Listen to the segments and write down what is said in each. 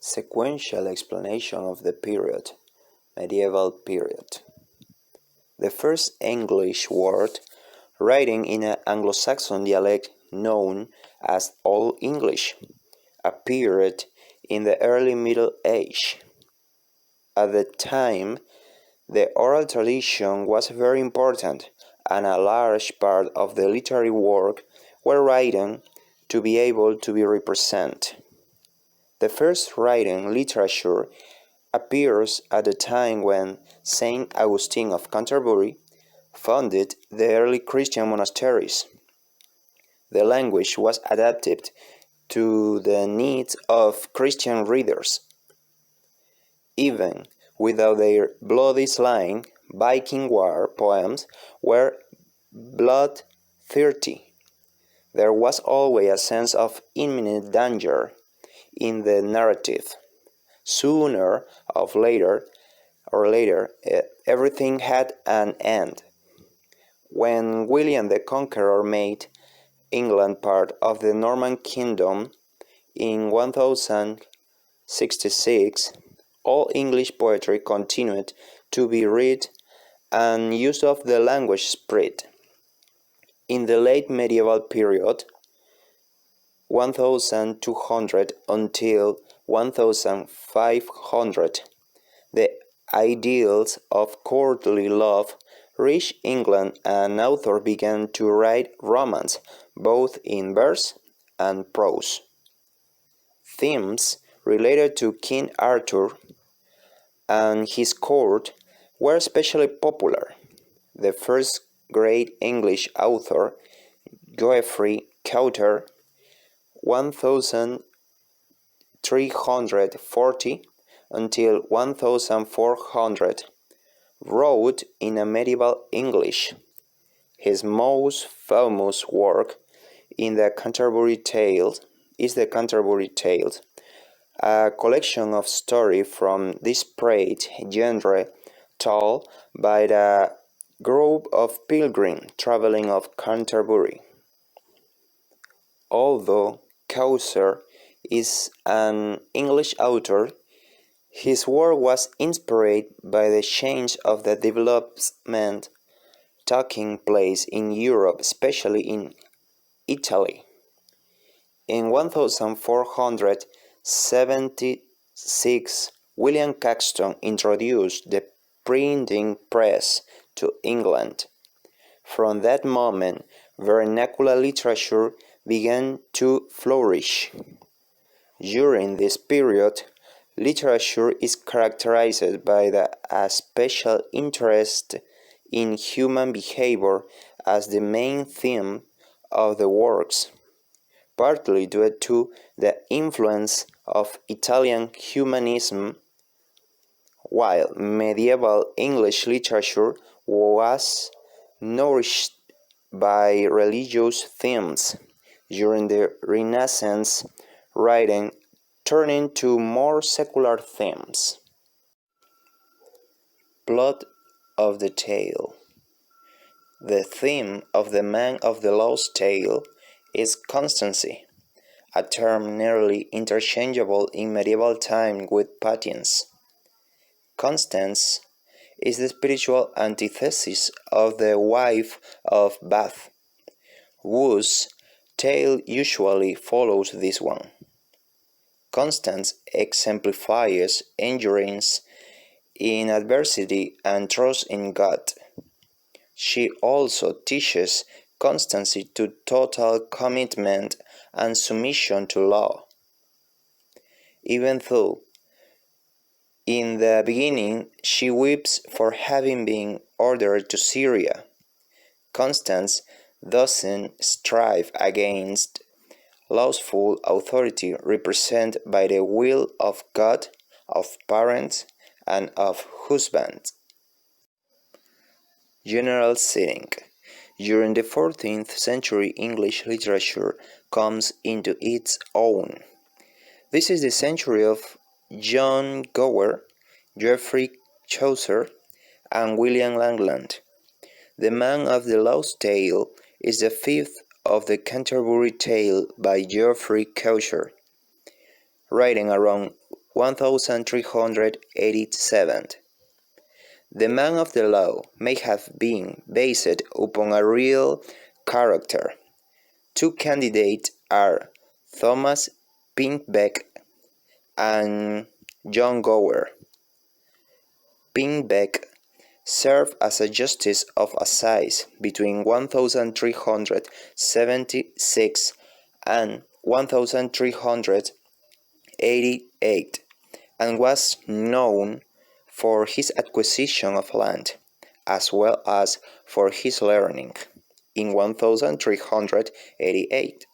Sequential explanation of the period, medieval period. The first English word writing in an Anglo-Saxon dialect known as Old English appeared in the early Middle Age. At the time, the oral tradition was very important, and a large part of the literary work were written to be able to be represented. The first written literature appears at the time when Saint Augustine of Canterbury founded the early Christian monasteries. The language was adapted to the needs of Christian readers. Even without their bloody slang, Viking war poems were bloodthirsty. There was always a sense of imminent danger in the narrative. Sooner or later, everything had an end. When William the Conqueror made England part of the Norman Kingdom in 1066, all English poetry continued to be read and use of the language spread. In the late medieval period, 1200 until 1500, the ideals of courtly love reached England, and authors began to write romance, both in verse and prose. Themes related to King Arthur and his court were especially popular. The first great English author, Geoffrey Chaucer, 1340 until 1400, wrote in a medieval English. His most famous work is the Canterbury Tales, a collection of stories from disparate genre told by the group of pilgrims traveling of Canterbury. Although Chaucer is an English author, his work was inspired by the change of the development taking place in Europe, especially in Italy. In 1476, William Caxton introduced the printing press to England. From that moment, vernacular literature began to flourish. During this period, literature is characterized by a special interest in human behavior as the main theme of the works, partly due to the influence of Italian humanism, while medieval English literature was nourished by religious themes. During the Renaissance, writing turned to more secular themes. Plot of the tale. The theme of the Man of the Lost Tale is constancy, a term nearly interchangeable in medieval times with patience. Constance is the spiritual antithesis of the wife of Bath, whose tale usually follows this one. Constance exemplifies endurance in adversity and trust in God. She also teaches constancy to total commitment and submission to law. Even though in the beginning she weeps for having been ordered to Syria, Constance doesn't strive against lawful authority represented by the will of God, of parents, and of husbands. General setting. During the 14th century, English literature comes into its own. This is the century of John Gower, Geoffrey Chaucer, and William Langland. The Man of the Lost Tale is the fifth of the Canterbury Tale by Geoffrey Chaucer, written around 1387. The man of the law may have been based upon a real character. Two candidates are Thomas Pinkbeck and John Gower. Pinkbeck served as a justice of assize between 1376 and 1388 and was known for his acquisition of land, as well as for his learning. In 1388,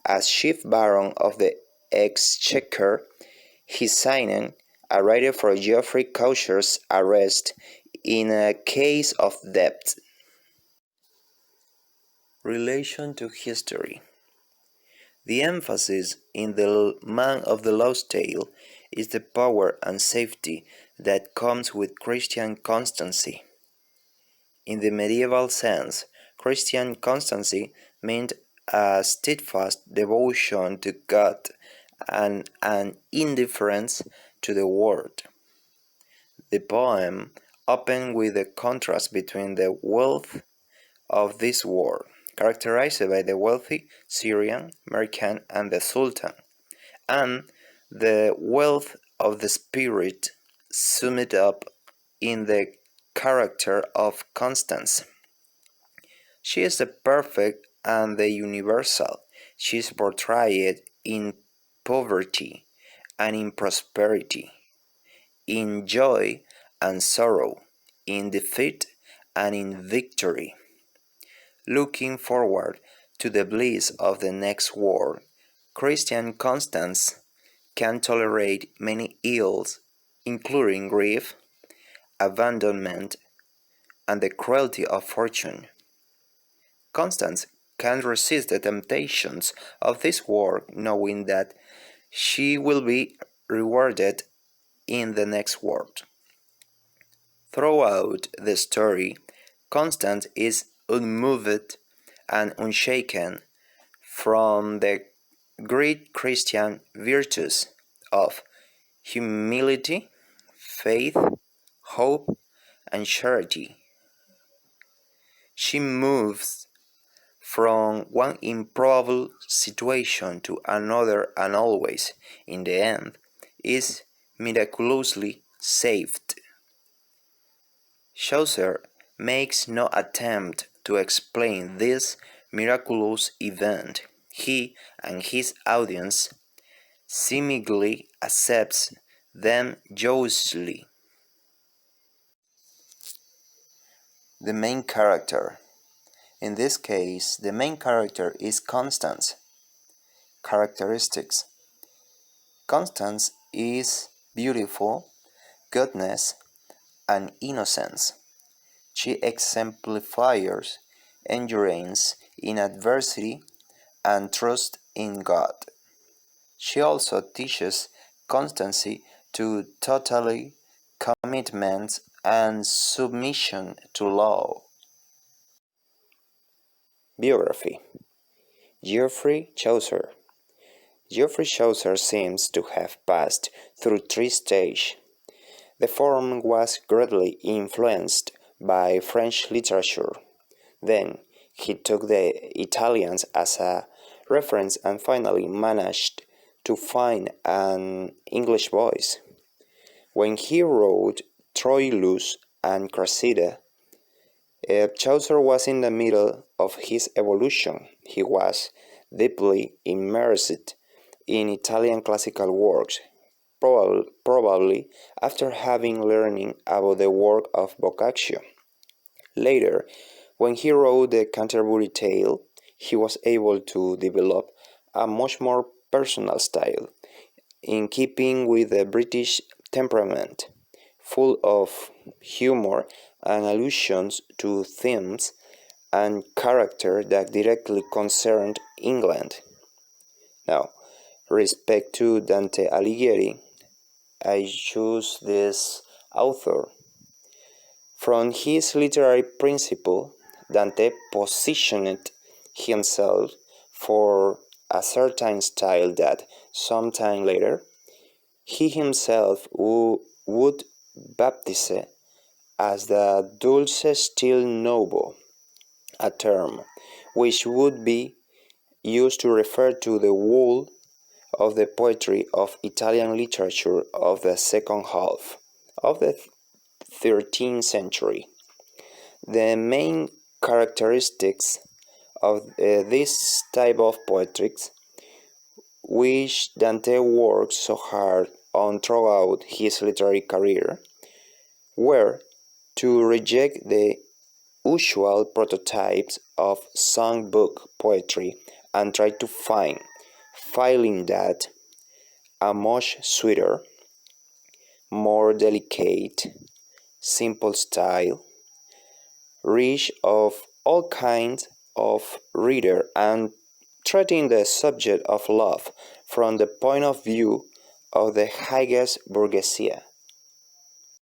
as chief baron of the Exchequer, he signed a writ for Geoffrey Chaucer's arrest in a case of debt. Relation to history. The emphasis in the man of the law's tale is the power and safety that comes with Christian constancy. In the medieval sense, Christian constancy meant a steadfast devotion to God and an indifference to the world. The poem opened with the contrast between the wealth of this world, characterized by the wealthy Syrian, merchant, and the Sultan, and the wealth of the spirit summed up in the character of Constance. She is the perfect and the universal. She is portrayed in poverty and in prosperity, in joy and sorrow, in defeat and in victory. Looking forward to the bliss of the next world, Christian Constance can tolerate many ills, including grief, abandonment, and the cruelty of fortune. Constance can resist the temptations of this world, knowing that she will be rewarded in the next world. Throughout the story, Constance is unmoved and unshaken from the great Christian virtues of humility, faith, hope, and charity. She moves from one improbable situation to another and always, in the end, is miraculously saved. Chaucer makes no attempt to explain this miraculous event. He and his audience seemingly accepts them joyously. The main character. In this case, the main character is Constance. Characteristics. Constance is beautiful, goodness, and innocence. She exemplifies endurance in adversity and trust in God. She also teaches constancy to total commitment and submission to law. Biography. Geoffrey Chaucer. Geoffrey Chaucer seems to have passed through three stages. The form was greatly influenced by French literature. Then he took the Italians as a reference and finally managed to find an English voice. When he wrote Troilus and Cressida, Chaucer was in the middle of his evolution. He was deeply immersed in Italian classical works, probably after having learning about the work of Boccaccio. Later, when he wrote the Canterbury Tale, he was able to develop a much more personal style, in keeping with the British temperament, full of humor and allusions to themes and character that directly concerned England. Now, respect to Dante Alighieri, I choose this author. From his literary principle, Dante positioned himself for a certain style that, sometime later, He himself would baptize as the dulce stil novo, a term which would be used to refer to the whole of the poetry of Italian literature of the second half of the 13th century. The main characteristics of this type of poetry, which Dante worked so hard on throughout his literary career, were to reject the usual prototypes of songbook poetry and try to find, failing that, a much sweeter, more delicate, simple style, rich of all kinds of reader and treating the subject of love from the point of view of the highest bourgeoisie.